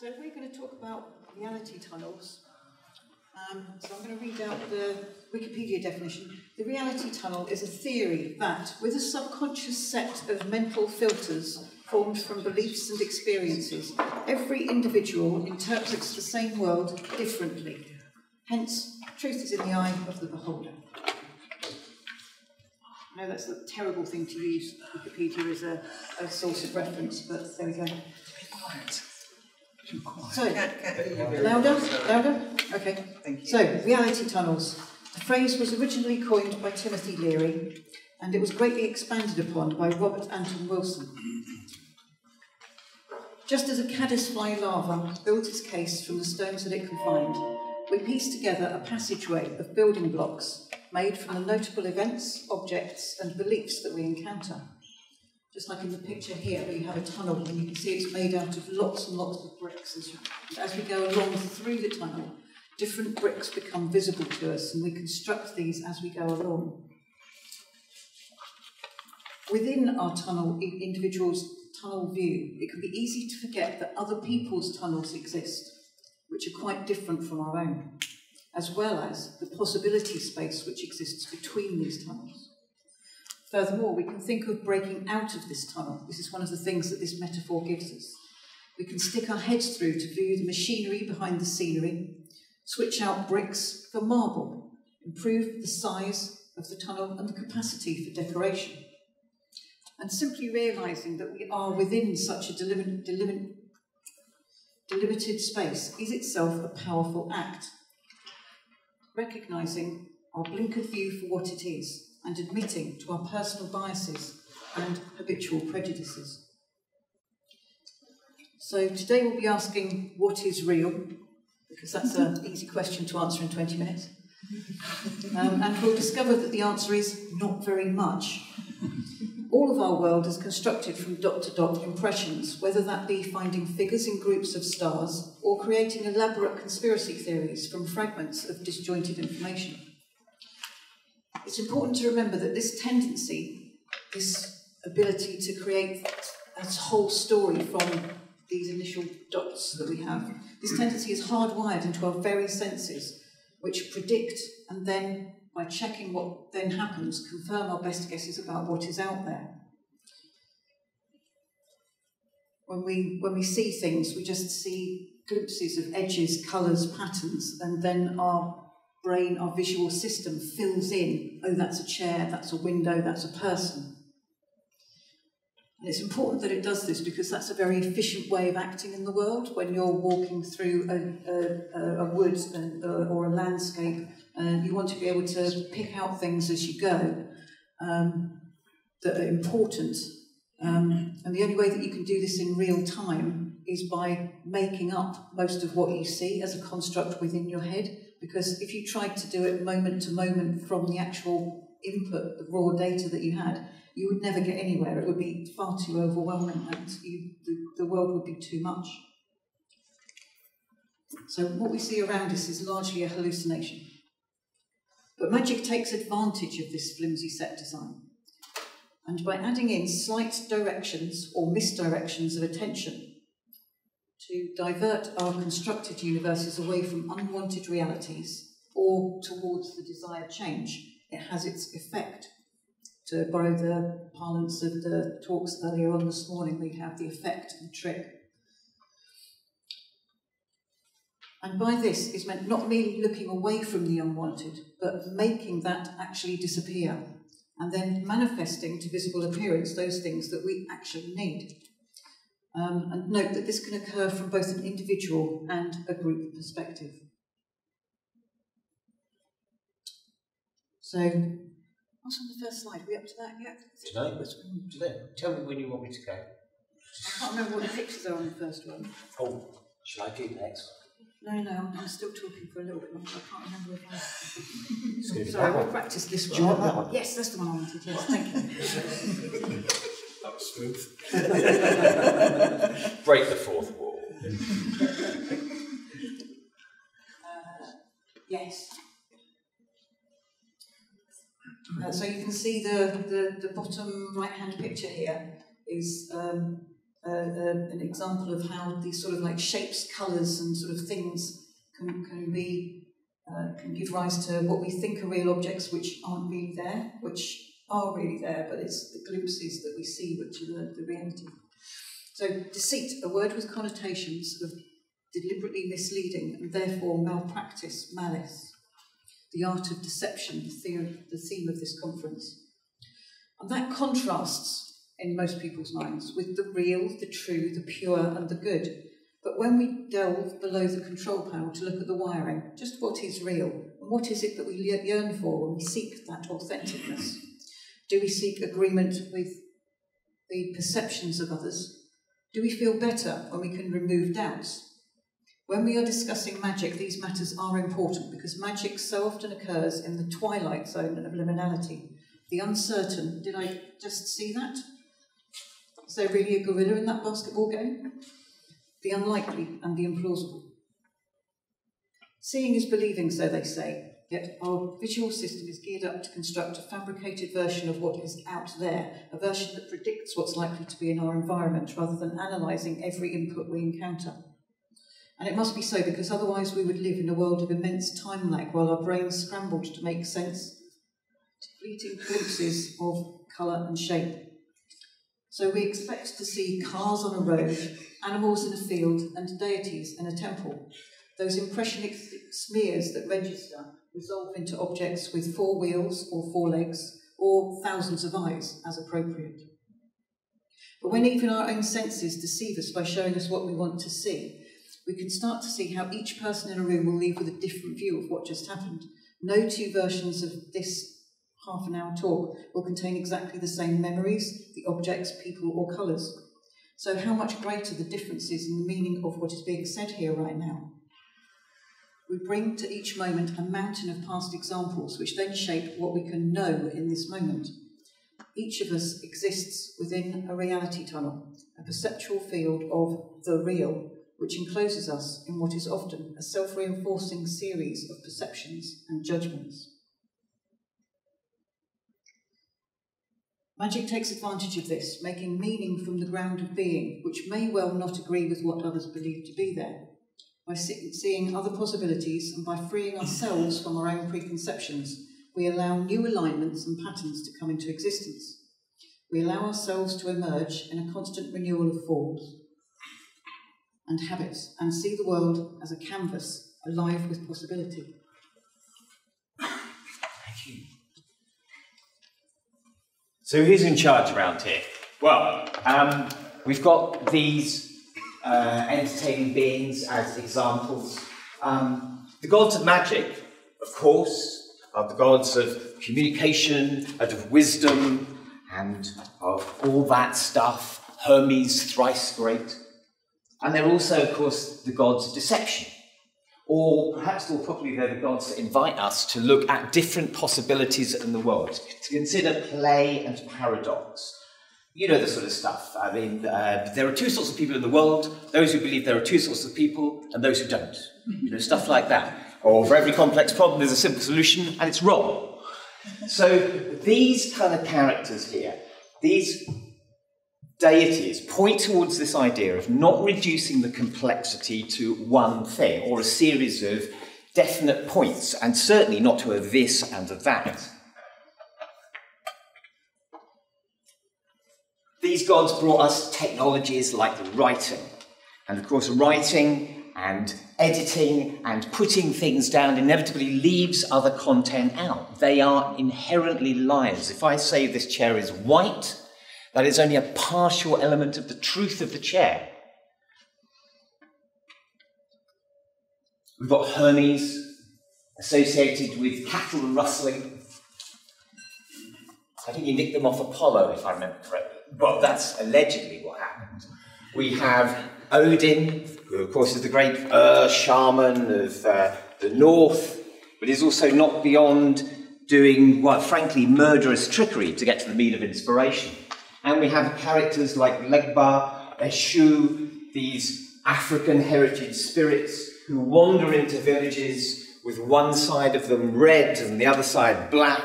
So we're going to talk about reality tunnels. So I'm going to read out the Wikipedia definition. The reality tunnel is a theory that, with a subconscious set of mental filters formed from beliefs and experiences, every individual interprets the same world differently. Hence, truth is in the eye of the beholder. I know that's a terrible thing to use Wikipedia as a source of reference, but there we go. So, louder? Okay. Thank you. So, reality tunnels. The phrase was originally coined by Timothy Leary, and it was greatly expanded upon by Robert Anton Wilson. Just as a caddisfly larva builds its case from the stones that it can find, we piece together a passageway of building blocks made from the notable events, objects, and beliefs that we encounter. Just like in the picture here, where you have a tunnel, and you can see it's made out of lots and lots of bricks. As we go along through the tunnel, different bricks become visible to us, and we construct these as we go along. Within our tunnel, individual's tunnel view, it can be easy to forget that other people's tunnels exist, which are quite different from our own, as well as the possibility space which exists between these tunnels. Furthermore, we can think of breaking out of this tunnel. This is one of the things that this metaphor gives us. We can stick our heads through to view the machinery behind the scenery, switch out bricks for marble, improve the size of the tunnel and the capacity for decoration. And simply realising that we are within such a delimited space is itself a powerful act. Recognising our blinkered view for what it is, and admitting to our personal biases and habitual prejudices. So today we'll be asking what is real, because that's an easy question to answer in 20 minutes. And we'll discover that the answer is not very much. All of our world is constructed from dot-to-dot impressions, whether that be finding figures in groups of stars or creating elaborate conspiracy theories from fragments of disjointed information. It's important to remember that this tendency, this ability to create a whole story from these initial dots that we have, this tendency is hardwired into our very senses, which predict and then, by checking what then happens, confirm our best guesses about what is out there. When we see things, we just see glimpses of edges, colours, patterns, and then our brain, our visual system fills in, oh, that's a chair, that's a window, that's a person. And it's important that it does this because that's a very efficient way of acting in the world. When you're walking through a wood or a landscape, you want to be able to pick out things as you go that are important. And the only way that you can do this in real time is by making up most of what you see as a construct within your head. Because if you tried to do it moment to moment from the actual input, the raw data that you had, you would never get anywhere. It would be far too overwhelming and the world would be too much. So what we see around us is largely a hallucination. But magic takes advantage of this flimsy set design. And by adding in slight directions or misdirections of attention, to divert our constructed universes away from unwanted realities or towards the desired change, it has its effect. To borrow the parlance of the talks earlier on this morning, we have the effect and trick. And by this is meant not merely looking away from the unwanted, but making that actually disappear, and then manifesting to visible appearance those things that we actually need. And note that this can occur from both an individual and a group perspective. So, what's on the first slide? Are we up to that yet? Today. Tell me when you want me to go. I can't remember what the pictures are on the first one. Oh, shall I do next? No, I'm still talking for a little bit longer. I can't remember if I... Sorry, we'll practice this one. Do you want that one? Yes, that's the one I wanted, yes, thank you. That was smooth. Break the fourth wall. Yes. So you can see the bottom right-hand picture here is an example of how these sort of like shapes, colours and sort of things can give rise to what we think are real objects which aren't really there, which are really there, but it's the glimpses that we see which are the reality. So deceit, a word with connotations of deliberately misleading and therefore malpractice, malice. The art of deception, the theme of this conference. And that contrasts in most people's minds with the real, the true, the pure and the good. But when we delve below the control panel to look at the wiring, just what is real and what is it that we yearn for when we seek that authenticness? Do we seek agreement with the perceptions of others? Do we feel better when we can remove doubts? When we are discussing magic, these matters are important because magic so often occurs in the twilight zone of liminality. The uncertain, did I just see that? Is there really a gorilla in that basketball game? The unlikely and the implausible. Seeing is believing, so they say, yet our visual system is geared up to construct a fabricated version of what is out there, a version that predicts what's likely to be in our environment rather than analysing every input we encounter. And it must be so because otherwise we would live in a world of immense time lag while our brains scrambled to make sense of fleeting glimpses of colour and shape. So we expect to see cars on a road, animals in a field and deities in a temple. Those impressionistic smears that register resolve into objects with 4 wheels or 4 legs or thousands of eyes as appropriate. But when even our own senses deceive us by showing us what we want to see, we can start to see how each person in a room will leave with a different view of what just happened. No 2 versions of this half-an-hour talk will contain exactly the same memories, the objects, people or colours. So how much greater the differences in the meaning of what is being said here right now. We bring to each moment a mountain of past examples which then shape what we can know in this moment. Each of us exists within a reality tunnel, a perceptual field of the real, which encloses us in what is often a self-reinforcing series of perceptions and judgments. Magic takes advantage of this, making meaning from the ground of being, which may well not agree with what others believe to be there. By seeing other possibilities and by freeing ourselves from our own preconceptions, we allow new alignments and patterns to come into existence. We allow ourselves to emerge in a constant renewal of forms and habits, and see the world as a canvas, alive with possibility. Thank you. So who's in charge around here? Well, we've got these entertaining beings as examples. The gods of magic, of course, are the gods of communication and of wisdom and of all that stuff. Hermes, thrice great. And they're also, of course, the gods of deception. Or perhaps more properly, they're the gods that invite us to look at different possibilities in the world, to consider play and paradox. You know the sort of stuff. I mean, there are 2 sorts of people in the world, those who believe there are 2 sorts of people and those who don't. You know, stuff like that. Or for every complex problem, there's a simple solution and it's wrong. So these kind of characters here, these deities point towards this idea of not reducing the complexity to one thing or a series of definite points, and certainly not to a this and a that. These gods brought us technologies like writing. And of course, writing and editing and putting things down inevitably leaves other content out. They are inherently liars. If I say this chair is white, that is only a partial element of the truth of the chair. We've got Hermes associated with cattle and rustling. I think he nicked them off Apollo, if I remember correctly. Well, that's allegedly what happened. We have Odin, who of course is the great shaman of the north, but is also not beyond doing, well, frankly, murderous trickery to get to the mean of inspiration. And we have characters like Legba, Eshu, these African heritage spirits who wander into villages with one side of them red and the other side black,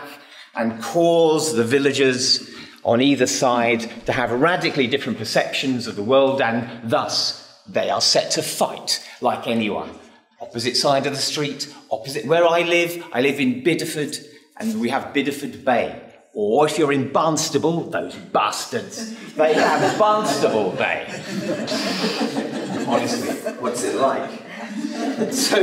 and cause the villagers on either side to have radically different perceptions of the world, and thus they are set to fight like anyone. Opposite side of the street, opposite where I live in Bideford, and we have Bideford Bay. Or if you're in Barnstable, those bastards, they have Barnstable Bay. Honestly, what's it like? So,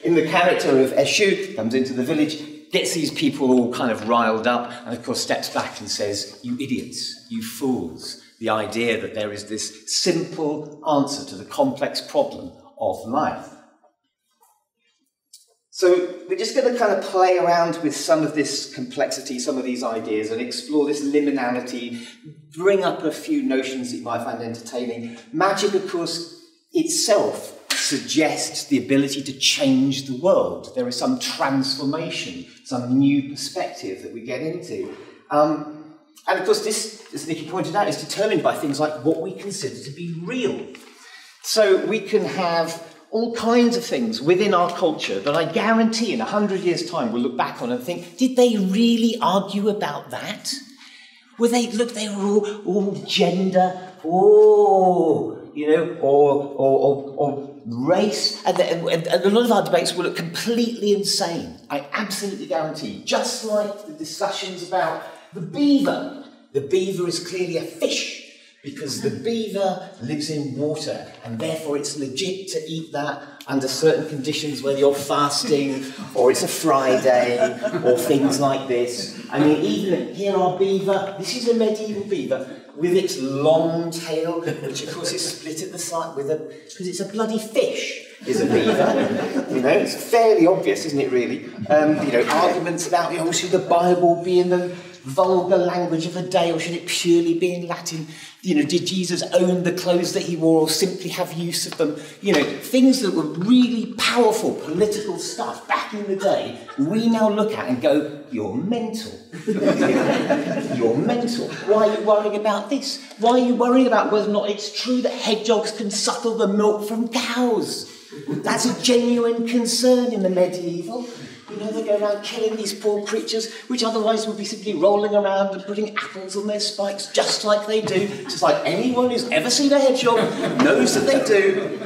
in the character of Eshu, comes into the village, gets these people all kind of riled up, and of course steps back and says, "You idiots, you fools." The idea that there is this simple answer to the complex problem of life. So we're just going to kind of play around with some of this complexity, some of these ideas, and explore this liminality, bring up a few notions that you might find entertaining. Magic, of course, itself suggests the ability to change the world. There is some transformation, some new perspective that we get into. And of course, this, as Nikki pointed out, is determined by things like what we consider to be real. So we can have all kinds of things within our culture that I guarantee in 100 years' time we'll look back on and think, did they really argue about that? They were all gender, or race, and a lot of our debates will look completely insane. I absolutely guarantee. Just like the discussions about the beaver. The beaver is clearly a fish, because the beaver lives in water, and therefore it's legit to eat that under certain conditions, whether you're fasting, or it's a Friday, or things like this. I mean, even here our beaver, this is a medieval beaver, with its long tail, which of course is split at the side, because it's a bloody fish, is a beaver. It's fairly obvious, isn't it, really? Arguments about, should the Bible be in the vulgar language of the day, or should it purely be in Latin? Did Jesus own the clothes that he wore, or simply have use of them? Things that were really powerful political stuff back in the day, we now look at and go, you're mental. You're mental. Why are you worrying about this? Why are you worrying about whether or not it's true that hedgehogs can suckle the milk from cows? That's a genuine concern in the medieval. They go around killing these poor creatures, which otherwise would be simply rolling around and putting apples on their spikes, just like they do, just like anyone who's ever seen a hedgehog knows that they do.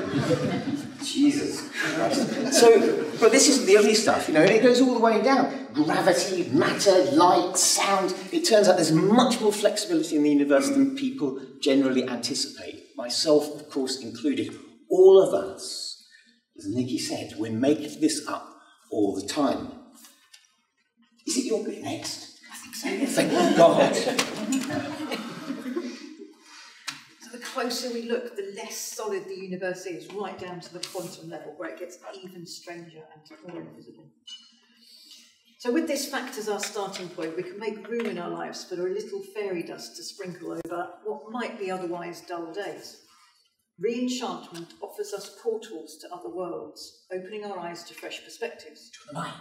Jesus Christ. But this isn't the only stuff, it goes all the way down. Gravity, matter, light, sound. It turns out there's much more flexibility in the universe than people generally anticipate. Myself, of course, included. All of us, as Nikki said, we're making this up all the time. Is it your bit next? I think so. Thank God. So the closer we look, the less solid the universe is, right down to the quantum level, where it gets even stranger and more invisible. So with this fact as our starting point, we can make room in our lives for a little fairy dust to sprinkle over what might be otherwise dull days. Re-enchantment offers us portals to other worlds, opening our eyes to fresh perspectives. To the mic.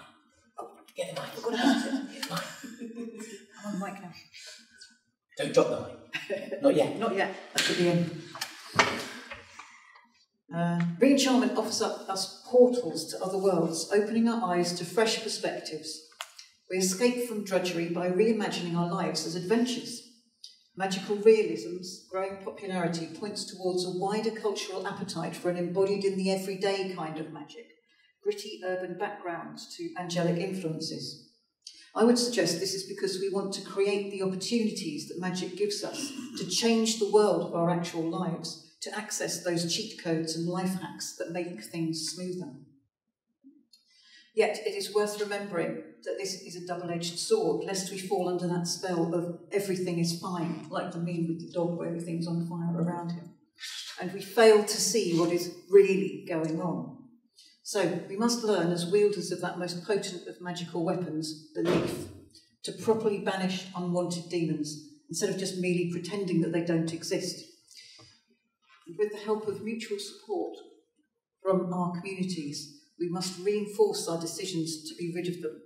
Oh, get the mic. I've got to have it. Get the mic. I'm on the mic now. Don't drop the mic. Not yet. Not yet. That's at the end. Re-enchantment offers us portals to other worlds, opening our eyes to fresh perspectives. We escape from drudgery by reimagining our lives as adventures. Magical realism's growing popularity points towards a wider cultural appetite for an embodied in the everyday kind of magic, gritty urban backgrounds to angelic influences. I would suggest this is because we want to create the opportunities that magic gives us to change the world of our actual lives, to access those cheat codes and life hacks that make things smoother. Yet it is worth remembering that this is a double-edged sword, lest we fall under that spell of everything is fine, like the meme with the dog where everything's on fire around him, and we fail to see what is really going on. So we must learn, as wielders of that most potent of magical weapons, belief, to properly banish unwanted demons, instead of just merely pretending that they don't exist. And with the help of mutual support from our communities, we must reinforce our decisions to be rid of them.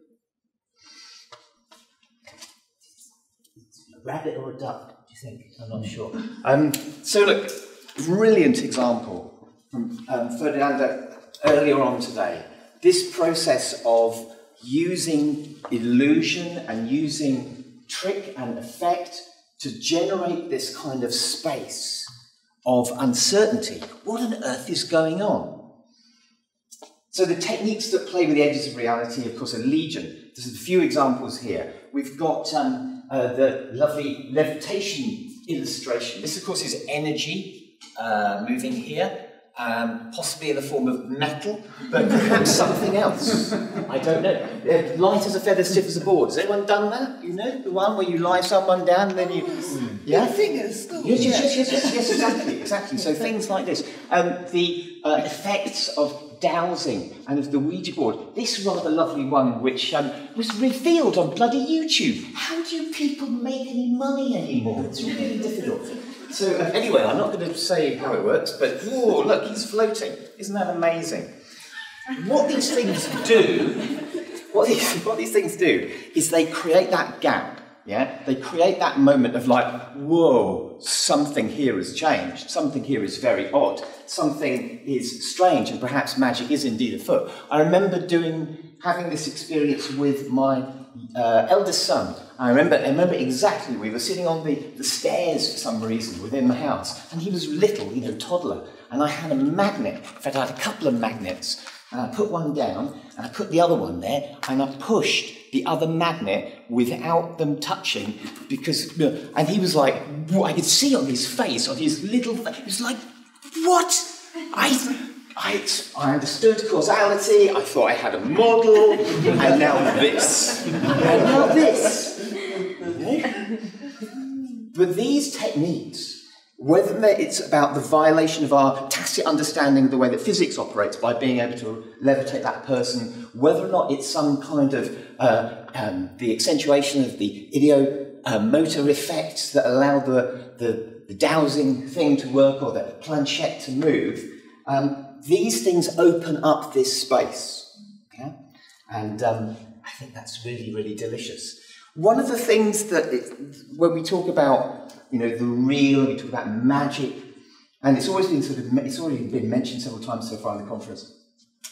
A rabbit or a duck, do you think? I'm not sure. So look, brilliant example from Ferdinando earlier on today. This process of using illusion and using trick and effect to generate this kind of space of uncertainty. What on earth is going on? So the techniques that play with the edges of reality, of course, are legion. There's a few examples here. We've got the lovely levitation illustration. This, of course, is energy moving here, possibly in the form of metal, but perhaps something else. I don't know. Light as a feather, stiff as a board. Has anyone done that? You know, the one where you lie someone down and then you... Yeah? Fingers. Yes, exactly. So things like this. The effects of dowsing and of the Ouija board. This rather lovely one which was revealed on bloody YouTube. How do people make any money anymore? It's really difficult. So anyway, I'm not going to say how it works, but whoa, look, he's floating. Isn't that amazing? What these things do is they create that gap. Yeah, they create that moment of like, whoa, something here has changed. Something here is very odd. Something is strange, and perhaps magic is indeed afoot. I remember having this experience with my eldest son. I remember exactly. We were sitting on the stairs for some reason within the house, and he was little, toddler. And I had a magnet. In fact, I had a couple of magnets. And I put one down, and I put the other one there, and I pushed the other magnet without them touching, and he was like, I could see on his face, on his little face, he was like, what? I understood causality, I thought I had a model, and now this. And now this. But these techniques, whether it's about the violation of our tacit understanding of the way that physics operates by being able to levitate that person, whether or not it's some kind of the accentuation of the idiomotor effects that allow the dowsing thing to work or the planchette to move, these things open up this space. Okay? And I think that's really, really delicious. One of the things that, when we talk about the real, we talk about magic, and it's already been mentioned several times so far in the conference,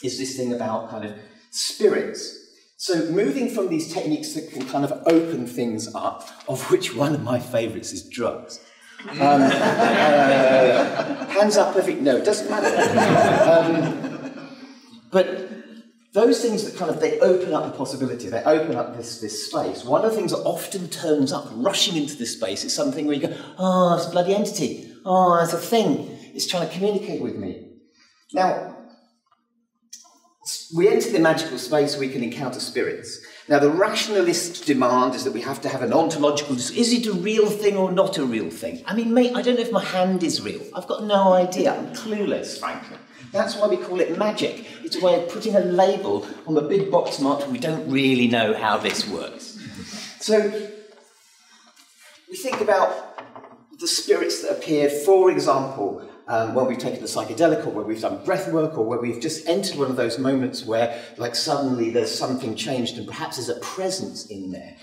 is this thing about kind of spirits. So moving from these techniques that can kind of open things up, of which one of my favourites is drugs. Hands up if no, it doesn't matter. But those things that they open up the possibility, they open up this space. One of the things that often turns up, rushing into this space, is something where you go, oh, it's a bloody entity. Oh, it's a thing. It's trying to communicate with me. Now, we enter the magical space, we can encounter spirits. Now, the rationalist demand is that we have to have an ontological... Is it a real thing or not a real thing? I mean, mate, I don't know if my hand is real. I've got no idea. I'm clueless, frankly. That's why we call it magic. It's a way of putting a label on the big box mark and we don't really know how this works. So, we think about the spirits that appear, for example, when we've taken a psychedelic or where we've done breath work or where we've just entered one of those moments where, like, suddenly there's something changed and perhaps there's a presence in there.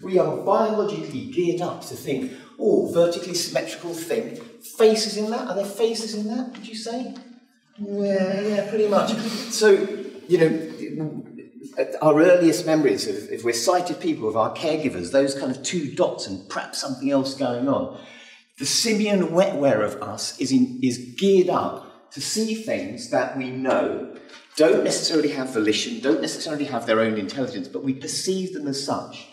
We are biologically geared up to think, oh, vertically symmetrical thing. Faces in that? Are there faces in that, would you say? Yeah, pretty much. So, our earliest memories, if we're sighted people, of our caregivers, those kind of two dots and perhaps something else going on. The simian wetware of us is geared up to see things that we know don't necessarily have volition, don't necessarily have their own intelligence, but we perceive them as such.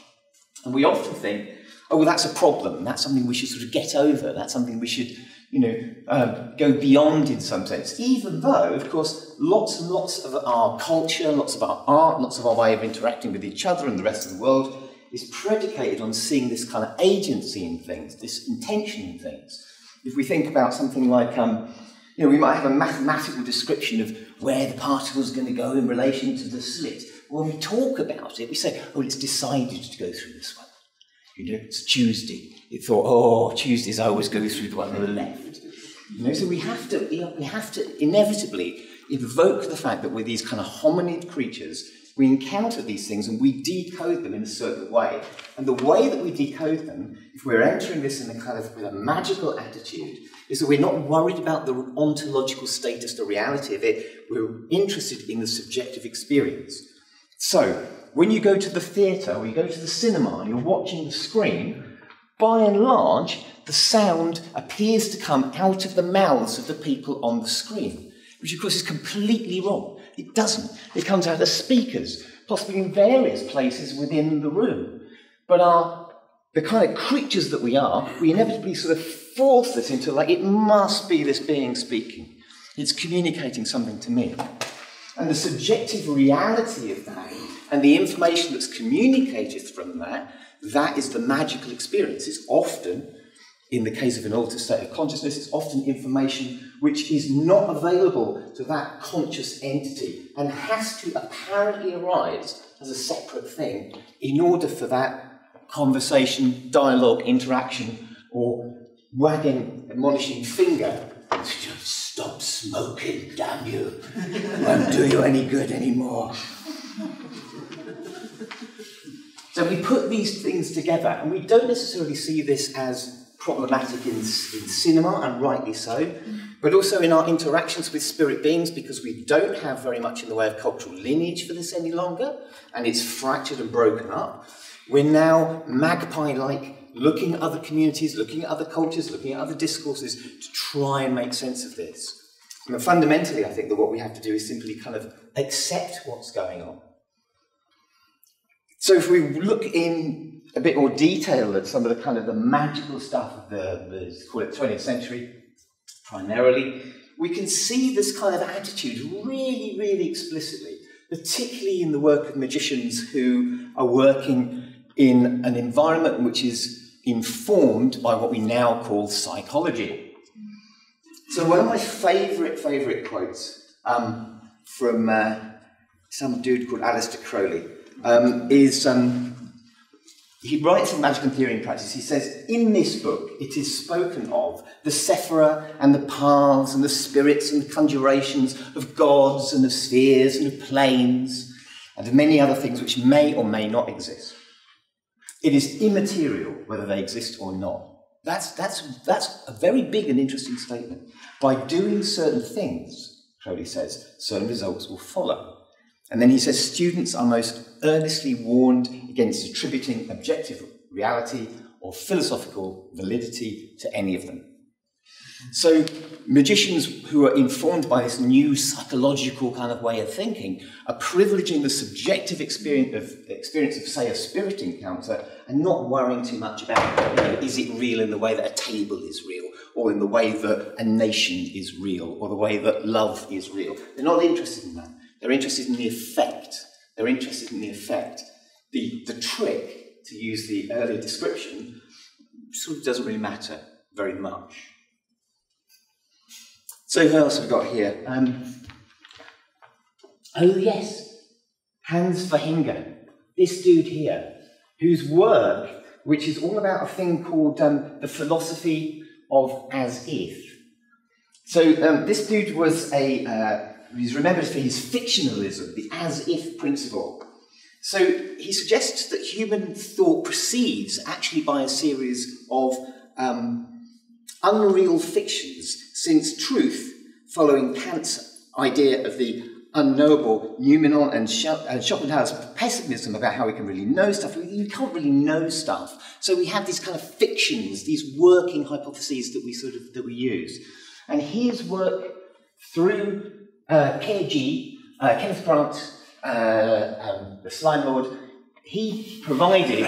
And we often think, oh, well, that's a problem. That's something we should sort of get over. That's something we should, go beyond in some sense. Even though, of course, lots and lots of our culture, lots of our art, lots of our way of interacting with each other and the rest of the world is predicated on seeing this kind of agency in things, this intention in things. If we think about something like, we might have a mathematical description of where the particle's going to go in relation to the slit. When we talk about it, we say, oh, it's decided to go through this one. It's Tuesday. It thought, oh, Tuesdays I always go through the one on the left. So we have to inevitably invoke the fact that we're these kind of hominid creatures. We encounter these things and we decode them in a certain way. And the way that we decode them, if we're entering this in a kind of with a magical attitude, is that we're not worried about the ontological status, the reality of it. We're interested in the subjective experience. So, when you go to the theatre or you go to the cinema and you're watching the screen, by and large, the sound appears to come out of the mouths of the people on the screen, which of course is completely wrong. It doesn't. It comes out of speakers, possibly in various places within the room. But the kind of creatures that we are, we inevitably sort of force this into, like, it must be this being speaking. It's communicating something to me. And the subjective reality of that, and the information that's communicated from that, that is the magical experience. It's often, in the case of an altered state of consciousness, it's often information which is not available to that conscious entity and has to apparently arise as a separate thing in order for that conversation, dialogue, interaction, or wagging, admonishing finger to just stop smoking, damn you. Won't do you any good anymore. So we put these things together, and we don't necessarily see this as problematic in cinema, and rightly so, but also in our interactions with spirit beings, because we don't have very much in the way of cultural lineage for this any longer, and it's fractured and broken up. We're now magpie-like, looking at other communities, looking at other cultures, looking at other discourses to try and make sense of this. And fundamentally, I think that what we have to do is simply kind of accept what's going on. So if we look in a bit more detail at some of the kind of the magical stuff of let's call it 20th century, primarily, we can see this kind of attitude really, really explicitly, particularly in the work of magicians who are working in an environment which is informed by what we now call psychology. So one of my favourite quotes from some dude called Aleister Crowley is, he writes in Magic and Theory and Practice, he says, in this book it is spoken of the Sephira and the paths and the spirits and the conjurations of gods and of spheres and of planes and of many other things which may or may not exist. It is immaterial whether they exist or not. That's a very big and interesting statement. By doing certain things, Crowley says, certain results will follow. And then he says, students are most earnestly warned against attributing objective reality or philosophical validity to any of them. So magicians who are informed by this new psychological kind of way of thinking are privileging the subjective experience of, say, a spirit encounter and not worrying too much about, is it real in the way that a table is real, or in the way that a nation is real, or the way that love is real. They're not interested in that. They're interested in the effect. They're interested in the effect. The trick, to use the earlier description, sort of doesn't really matter very much. So who else have we got here? Oh yes, Hans Verhinger, this dude here, whose work, which is all about a thing called the philosophy of as if. So this dude was he's remembered for his fictionalism, the as if principle. So he suggests that human thought proceeds actually by a series of unreal fictions, since truth, following Kant's idea of the unknowable, noumenon, and Schopenhauer's pessimism about how we can really know stuff, we can't really know stuff. So we have these kind of fictions, these working hypotheses that we use. And his work through KG, Kenneth Grant, the Slime Lord, he provided.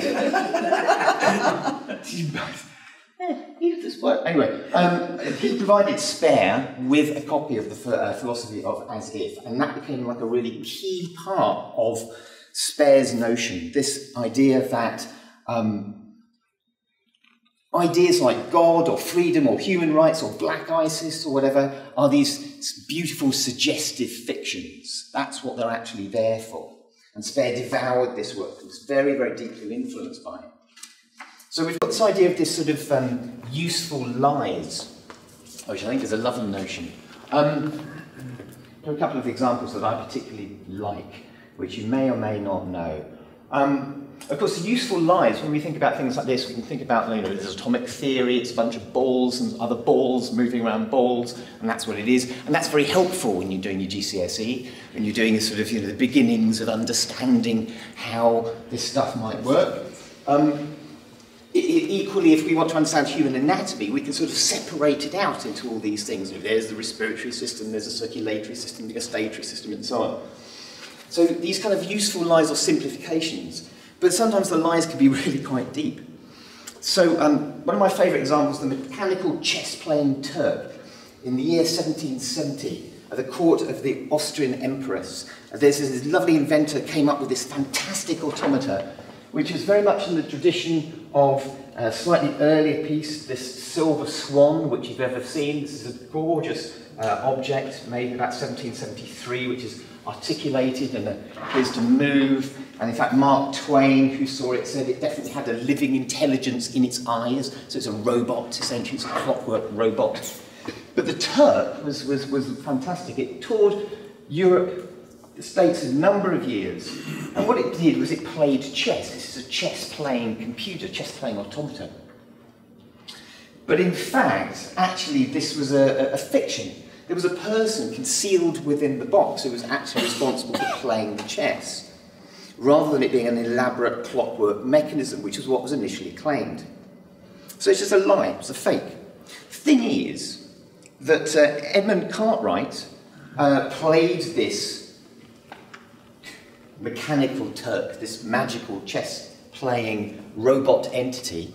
Anyway, he provided Spare with a copy of the philosophy of as if, and that became like a really key part of Spare's notion. This idea that ideas like God or freedom or human rights or black ISIS or whatever are these beautiful suggestive fictions. That's what they're actually there for. And Spare devoured this work and was very, very deeply influenced by it. So we've got this idea of this sort of useful lies, which I think is a lovely notion. There are a couple of examples that I particularly like, which you may or may not know. Of course, the useful lies, when we think about things like this, we can think about, there's atomic theory, it's a bunch of balls and other balls moving around balls, and that's what it is. And that's very helpful when you're doing your GCSE, when you're doing sort of, the beginnings of understanding how this stuff might work. Equally, if we want to understand human anatomy, we can sort of separate it out into all these things. There's the respiratory system, there's a circulatory system, the gustatory system, and so on. So these kind of useful lies or simplifications, but sometimes the lies can be really quite deep. So one of my favourite examples, the mechanical chess-playing Turk. In the year 1770, at the court of the Austrian Empress, there's this lovely inventor came up with this fantastic automata, which is very much in the tradition of a slightly earlier piece, this silver swan, which you've ever seen. This is a gorgeous object made in about 1773, which is articulated and appears to move. And in fact, Mark Twain, who saw it, said it definitely had a living intelligence in its eyes. So it's a robot, essentially, it's a clockwork robot. But the Turk was fantastic. It toured Europe, the States, a number of years. And what it did was it played chess. This is a chess-playing computer, chess-playing automata. But in fact, actually, this was a fiction. There was a person concealed within the box who was actually responsible for playing the chess, rather than it being an elaborate clockwork mechanism, which was what was initially claimed. So it's just a lie, it's a fake. The thing is that Edmund Cartwright played this mechanical Turk, this magical chess-playing robot entity,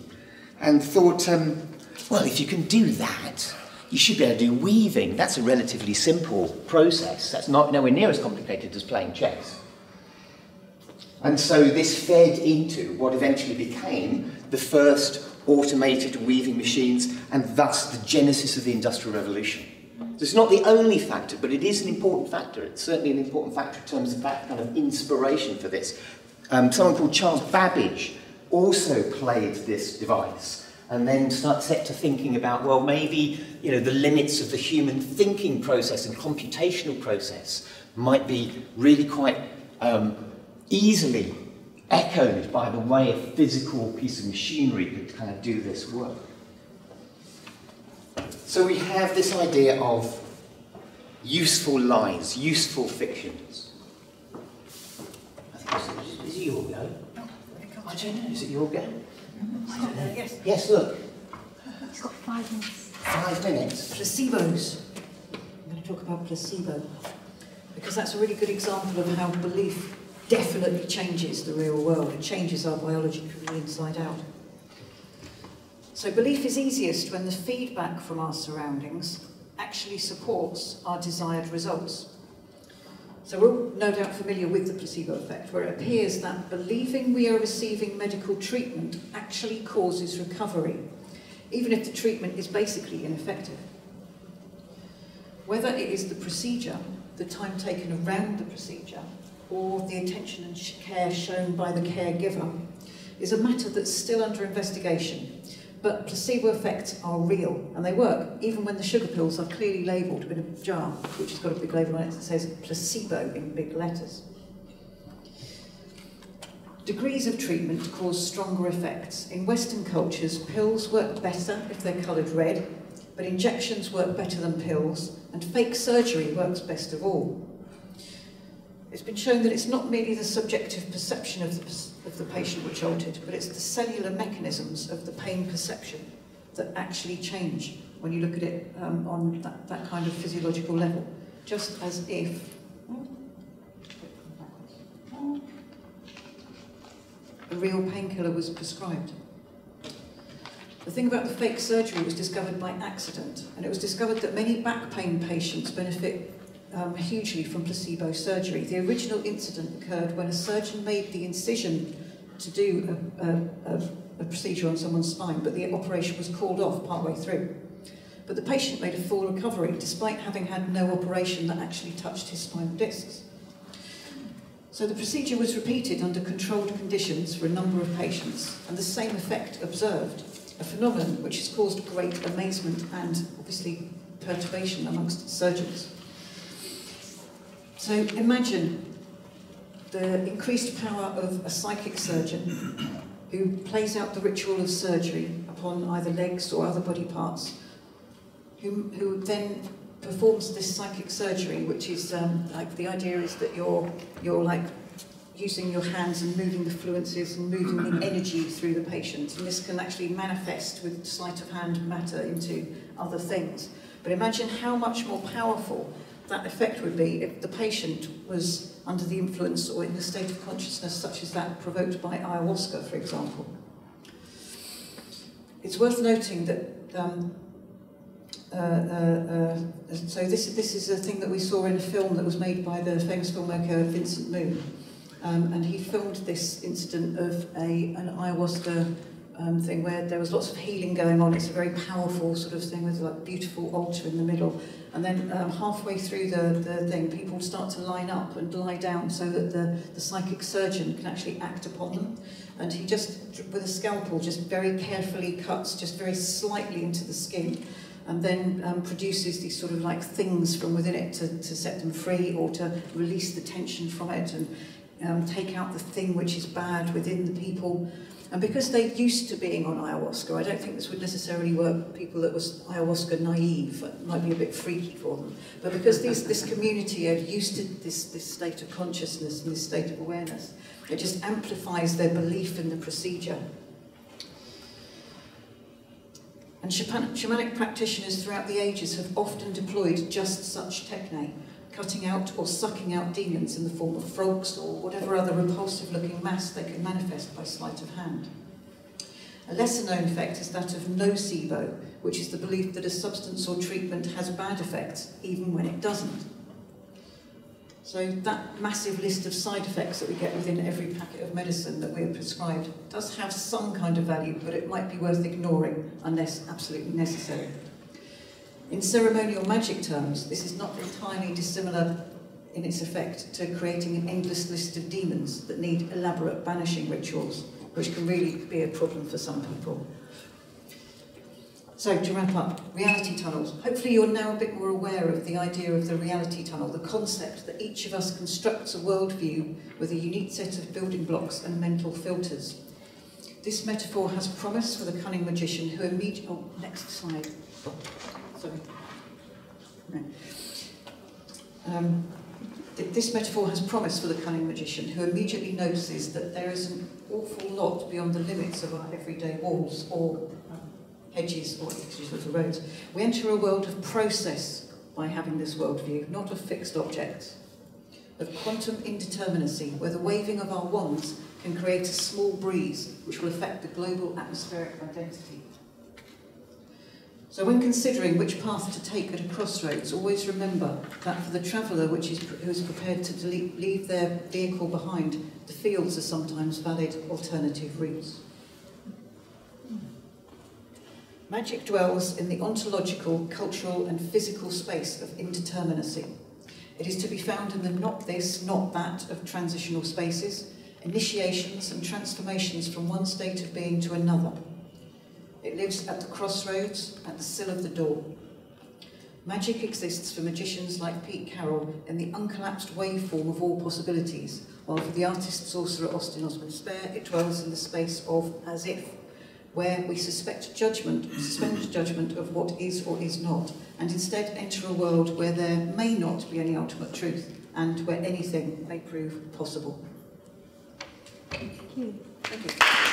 and thought, well, if you can do that, you should be able to do weaving. That's a relatively simple process. That's nowhere near as complicated as playing chess. And so this fed into what eventually became the first automated weaving machines, and thus the genesis of the Industrial Revolution. So it's not the only factor, but it is an important factor. It's certainly an important factor in terms of that kind of inspiration for this. Someone called Charles Babbage also played this device, and then set to thinking about, well, maybe, you know, the limits of the human thinking process and computational process might be really quite easily echoed by the way a physical piece of machinery could kind of do this work. So we have this idea of useful lies, useful fictions. I think is it your go? I don't know, is it your go? I don't know. Yes. Yes, look. It's got 5 minutes. 5 minutes. Placebos. I'm going to talk about placebo, because that's a really good example of how belief definitely changes the real world. It changes our biology from the inside out. So belief is easiest when the feedback from our surroundings actually supports our desired results. So we're all no doubt familiar with the placebo effect, where it appears that believing we are receiving medical treatment actually causes recovery, even if the treatment is basically ineffective. Whether it is the procedure, the time taken around the procedure, or the attention and care shown by the caregiver, is a matter that's still under investigation. But placebo effects are real, and they work, even when the sugar pills are clearly labelled in a jar, which has got a big label on it that says placebo in big letters. Degrees of treatment cause stronger effects. In Western cultures, pills work better if they're coloured red, but injections work better than pills, and fake surgery works best of all. It's been shown that it's not merely the subjective perception of the patient which altered, but it's the cellular mechanisms of the pain perception that actually change when you look at it on that kind of physiological level. Just as if a real painkiller was prescribed. The thing about the fake surgery was discovered by accident, and it was discovered that many back pain patients benefit hugely from placebo surgery. The original incident occurred when a surgeon made the incision to do a procedure on someone's spine, but the operation was called off partway through. But the patient made a full recovery despite having had no operation that actually touched his spinal discs. So the procedure was repeated under controlled conditions for a number of patients, and the same effect observed, a phenomenon which has caused great amazement and obviously perturbation amongst surgeons. So imagine the increased power of a psychic surgeon who plays out the ritual of surgery upon either legs or other body parts, who then performs this psychic surgery, which is like the idea is that you're like using your hands and moving the fluences and moving the energy through the patient. And this can actually manifest with sleight of hand matter into other things. But imagine how much more powerful that effect would be if the patient was under the influence or in a state of consciousness such as that provoked by ayahuasca, for example. It's worth noting that so this is a thing that we saw in a film that was made by the famous filmmaker Vincent Moon, and he filmed this incident of an ayahuasca thing where there was lots of healing going on. It's a very powerful sort of thing with like a beautiful altar in the middle, and then halfway through the thing, people start to line up and lie down so that the psychic surgeon can actually act upon them. And he just, with a scalpel, just very carefully cuts just very slightly into the skin, and then produces these sort of like things from within it to set them free or to release the tension from it and take out the thing which is bad within the people. And because they're used to being on ayahuasca, I don't think this would necessarily work for people that was ayahuasca naive. It might be a bit freaky for them. But because this community are used to this state of consciousness and this state of awareness, it just amplifies their belief in the procedure. And shamanic practitioners throughout the ages have often deployed just such technique, cutting out or sucking out demons in the form of frogs or whatever other repulsive-looking mass they can manifest by sleight of hand. A lesser-known effect is that of nocebo, which is the belief that a substance or treatment has bad effects, even when it doesn't. So that massive list of side effects that we get within every packet of medicine that we're prescribed does have some kind of value, but it might be worth ignoring unless absolutely necessary. In ceremonial magic terms, this is not entirely dissimilar in its effect to creating an endless list of demons that need elaborate banishing rituals, which can really be a problem for some people. So, to wrap up, reality tunnels. Hopefully you're now a bit more aware of the idea of the reality tunnel, the concept that each of us constructs a worldview with a unique set of building blocks and mental filters. This metaphor has promise for the cunning magician who immediately... Oh, next slide. Sorry. No. This metaphor has promise for the cunning magician who immediately notices that there is an awful lot beyond the limits of our everyday walls or hedges or edges of the roads. We enter a world of process by having this worldview, not of fixed objects, of quantum indeterminacy, where the waving of our wands can create a small breeze which will affect the global atmospheric identity. So when considering which path to take at a crossroads, always remember that for the traveller who is prepared to leave their vehicle behind, the fields are sometimes valid alternative routes. Magic dwells in the ontological, cultural and physical space of indeterminacy. It is to be found in the not this, not that of transitional spaces, initiations and transformations from one state of being to another. It lives at the crossroads, at the sill of the door. Magic exists for magicians like Pete Carroll in the uncollapsed waveform of all possibilities, while for the artist sorcerer Austin Osman Spare, it dwells in the space of as if, where we suspend judgment of what is or is not, and instead enter a world where there may not be any ultimate truth, and where anything may prove possible. Thank you. Thank you.